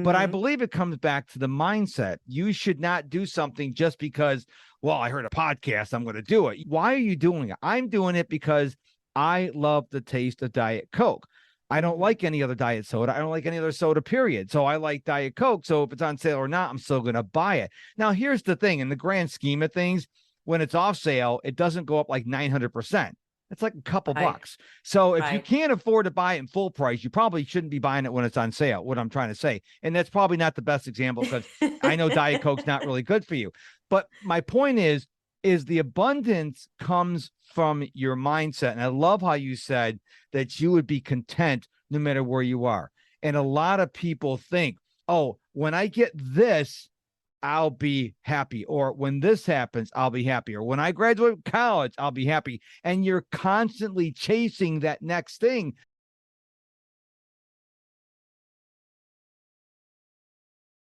But I Mhm. believe it comes back to the mindset. You should not do something just because, well, I heard a podcast, I'm going to do it. Why are you doing it? I'm doing it because I love the taste of Diet Coke. I don't Mhm. like any other diet soda. I don't like any other soda, period. So I like Diet Coke. So if it's on sale or not, I'm still going to buy it. Now, here's the thing, in the grand scheme of things, when it's off sale, it doesn't go up like 900%. It's like a couple Right. bucks. So if you Right. can't afford to buy it in full price, you probably shouldn't be buying it when it's on sale, what I'm trying to say. And that's probably not the best example because I know Diet Coke's not really good for you. But my point is the abundance comes from your mindset. And I love how you said that you would be content no matter where you are. And a lot of people think, oh, when I get this, I'll be happy. Or when this happens, I'll be happy. Or when I graduate college, I'll be happy. And you're constantly chasing that next thing.